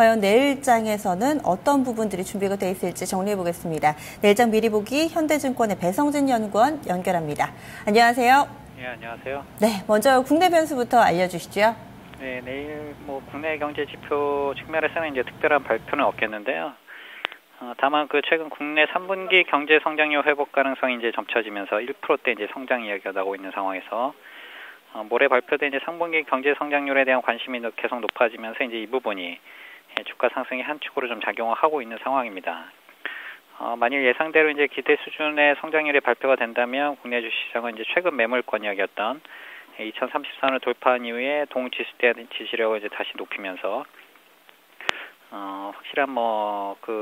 과연 내일장에서는 어떤 부분들이 준비가 돼 있을지 정리해 보겠습니다. 내일장 미리 보기 현대증권의 배성진 연구원 연결합니다. 안녕하세요. 네, 안녕하세요. 네, 먼저 국내 변수부터 알려주시죠. 네, 내일 국내 경제 지표 측면에서는 이제 특별한 발표는 없겠는데요. 다만 최근 국내 3분기 경제 성장률 회복 가능성이 이제 점쳐지면서 1%대 이제 성장 이야기가 나오고 있는 상황에서 모레 발표된 이제 상분기 경제 성장률에 대한 관심이 계속 높아지면서 이제 이 부분이 주가 상승의 한 축으로 좀 작용을 하고 있는 상황입니다. 만일 예상대로 이제 기대 수준의 성장률이 발표가 된다면 국내 주식시장은 이제 최근 매물권 이야기였던 2030선을 돌파한 이후에 동지수대 지지력을 이제 다시 높이면서 확실한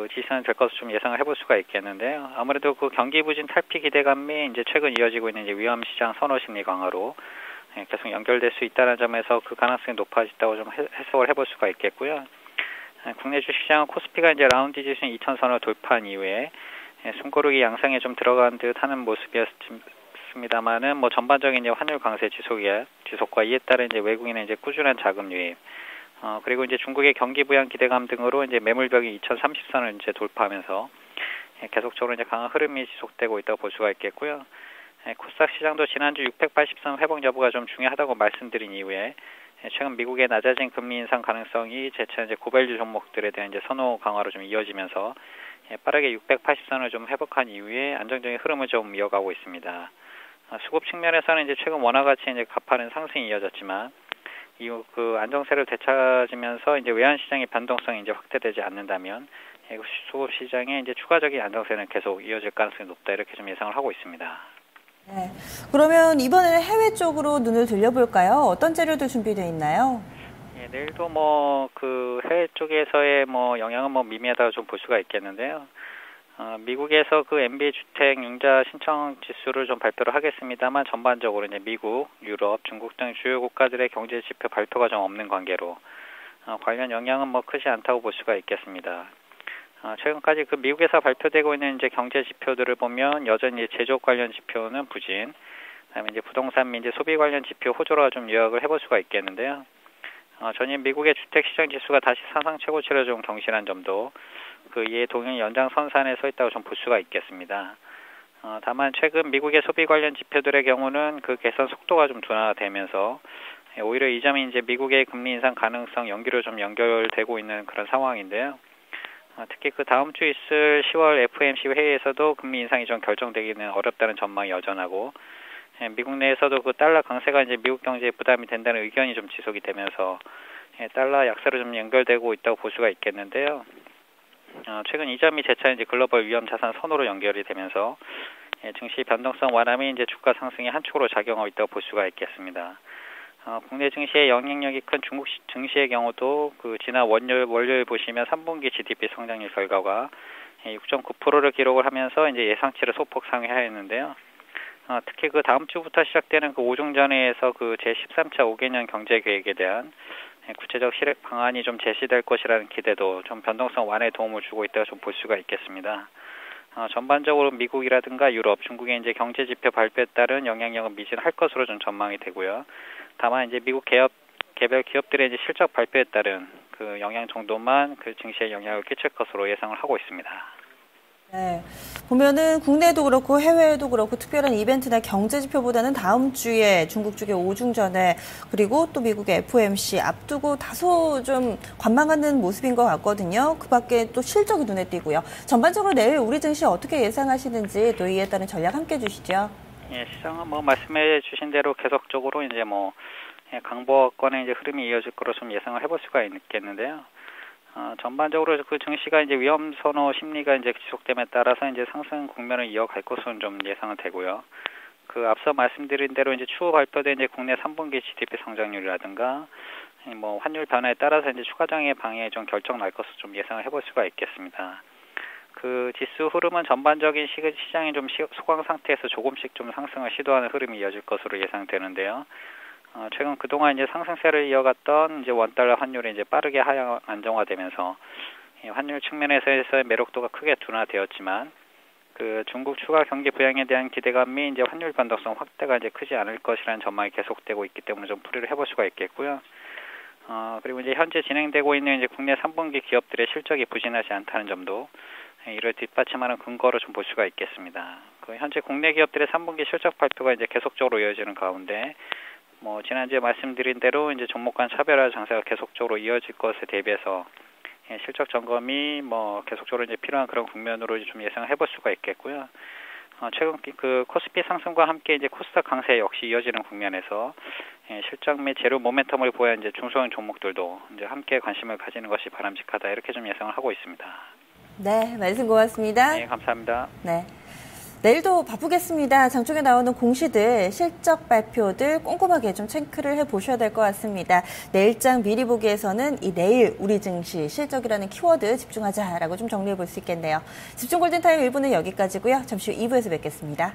지지선이 될 것으로 좀 예상을 해볼 수가 있겠는데요. 아무래도 그 경기 부진 탈피 기대감이 이제 최근 이어지고 있는 이제 위험시장 선호 심리 강화로 계속 연결될 수 있다는 점에서 그 가능성이 높아졌다고 좀 해석을 해볼 수가 있겠고요. 국내 주식시장은 코스피가 이제 라운드 지수 2000선을 돌파한 이후에 숨고르기 양상에 좀 들어간 듯하는 모습이었습니다만은 전반적인 이제 환율 강세 지속과 이에 따른 이제 외국인의 이제 꾸준한 자금 유입, 그리고 이제 중국의 경기 부양 기대감 등으로 이제 매물벽이 2030선을 이제 돌파하면서 계속적으로 이제 강한 흐름이 지속되고 있다고 볼 수가 있겠고요. 코스닥 시장도 지난주 680선 회복 여부가 좀 중요하다고 말씀드린 이후에 최근 미국의 낮아진 금리 인상 가능성이 재차 이제 고밸류 종목들에 대한 이제 선호 강화로 좀 이어지면서 빠르게 680선을 좀 회복한 이후에 안정적인 흐름을 좀 이어가고 있습니다. 수급 측면에서는 이제 최근 원화 가치 이제 가파른 상승이 이어졌지만 이후 그 안정세를 되찾으면서 이제 외환 시장의 변동성이 이제 확대되지 않는다면 수급 시장의 이제 추가적인 안정세는 계속 이어질 가능성이 높다 이렇게 좀 예상을 하고 있습니다. 네. 그러면 이번에는 해외 쪽으로 눈을 돌려볼까요? 어떤 재료들 준비되어 있나요? 예, 내일도 해외 쪽에서의 영향은 미미하다고 좀 볼 수가 있겠는데요. 미국에서 그 MBA 주택 융자 신청 지수를 좀 발표를 하겠습니다만 전반적으로 이제 미국, 유럽, 중국 등 주요 국가들의 경제 지표 발표가 좀 없는 관계로 관련 영향은 크지 않다고 볼 수가 있겠습니다. 최근까지 그 미국에서 발표되고 있는 이제 경제 지표들을 보면 여전히 제조업 관련 지표는 부진, 그다음에 이제 부동산 및 이제 소비 관련 지표 호조라 좀 요약을 해볼 수가 있겠는데요. 전일 미국의 주택 시장 지수가 다시 사상 최고치를 좀 경신한 점도 이에 동일 연장선상에 서 있다고 좀 볼 수가 있겠습니다. 다만 최근 미국의 소비 관련 지표들의 경우는 그 개선 속도가 좀 둔화되면서 오히려 이 점이 이제 미국의 금리 인상 가능성 연기로 좀 연결되고 있는 그런 상황인데요. 특히 그 다음 주 있을 10월 FOMC 회의에서도 금리 인상이 좀 결정되기는 어렵다는 전망이 여전하고, 미국 내에서도 그 달러 강세가 이제 미국 경제에 부담이 된다는 의견이 좀 지속이 되면서 달러 약세로 좀 연결되고 있다고 볼 수가 있겠는데요. 최근 이 점이 재차 이제 글로벌 위험 자산 선호로 연결이 되면서 증시 변동성 완화이 이제 주가 상승의 한 축으로 작용하고 있다고 볼 수가 있겠습니다. 국내 증시의 영향력이 큰 중국 증시의 경우도 지난 월요일 보시면 3분기 GDP 성장률 결과가 6.9%를 기록을 하면서 이제 예상치를 소폭 상회하였는데요. 특히 그 다음 주부터 시작되는 그 오중전회에서 제13차 5개년 경제 계획에 대한 구체적 실행 방안이 좀 제시될 것이라는 기대도 좀 변동성 완화에 도움을 주고 있다고 좀 볼 수가 있겠습니다. 전반적으로 미국이라든가 유럽, 중국의 이제 경제 지표 발표에 따른 영향력은 미진할 것으로 좀 전망이 되고요. 다만 이제 미국 개별 기업들의 이제 실적 발표에 따른 그 영향 정도만 그 증시에 영향을 끼칠 것으로 예상을 하고 있습니다. 네. 보면은 국내도 그렇고 해외에도 그렇고 특별한 이벤트나 경제 지표보다는 다음 주에 중국 쪽의 오중전회 그리고 또 미국의 FOMC 앞두고 다소 좀 관망하는 모습인 것 같거든요. 그 밖에 또 실적이 눈에 띄고요. 전반적으로 내일 우리 증시 어떻게 예상하시는지 또 이에 따른 전략 함께 해주시죠. 예, 시장은 말씀해 주신 대로 계속적으로 이제 강보권의 이제 흐름이 이어질 거로 좀 예상을 해볼 수가 있겠는데요. 전반적으로 그 증시가 이제 위험 선호 심리가 이제 지속됨에 따라서 이제 상승 국면을 이어갈 것으로 좀 예상은 되고요. 앞서 말씀드린 대로 이제 추후 발표된 이제 국내 3분기 GDP 성장률이라든가 환율 변화에 따라서 이제 추가적인 방향이 좀 결정 날 것으로 좀 예상을 해볼 수가 있겠습니다. 지수 흐름은 전반적인 시장이 좀 소강 상태에서 조금씩 좀 상승을 시도하는 흐름이 이어질 것으로 예상되는데요. 최근 그동안 이제 상승세를 이어갔던 이제 원달러 환율이 이제 빠르게 하향 안정화되면서 환율 측면에서의 매력도가 크게 둔화되었지만 중국 추가 경기 부양에 대한 기대감이 이제 환율 변동성 확대가 이제 크지 않을 것이라는 전망이 계속되고 있기 때문에 좀 풀이를 해볼 수가 있겠고요. 그리고 이제 현재 진행되고 있는 이제 국내 3분기 기업들의 실적이 부진하지 않다는 점도 이를 뒷받침하는 근거로 좀 볼 수가 있겠습니다. 그 현재 국내 기업들의 3분기 실적 발표가 이제 계속적으로 이어지는 가운데 지난주에 말씀드린 대로 이제 종목 간 차별화 장세가 계속적으로 이어질 것에 대비해서 실적 점검이 계속적으로 이제 필요한 그런 국면으로 좀 예상을 해볼 수가 있겠고요. 최근 그 코스피 상승과 함께 이제 코스닥 강세 역시 이어지는 국면에서 실적 및 재료 모멘텀을 보여야 이제 중소형 종목들도 이제 함께 관심을 가지는 것이 바람직하다 이렇게 좀 예상을 하고 있습니다. 네, 말씀 고맙습니다. 네, 감사합니다. 네. 내일도 바쁘겠습니다. 장쪽에 나오는 공시들, 실적 발표들 꼼꼼하게 좀 체크를 해보셔야 될 것 같습니다. 내일장 미리 보기에서는 이 내일 우리 증시 실적이라는 키워드 집중하자라고 좀 정리해 볼 수 있겠네요. 집중 골든타임 1부는 여기까지고요. 잠시 후 2부에서 뵙겠습니다.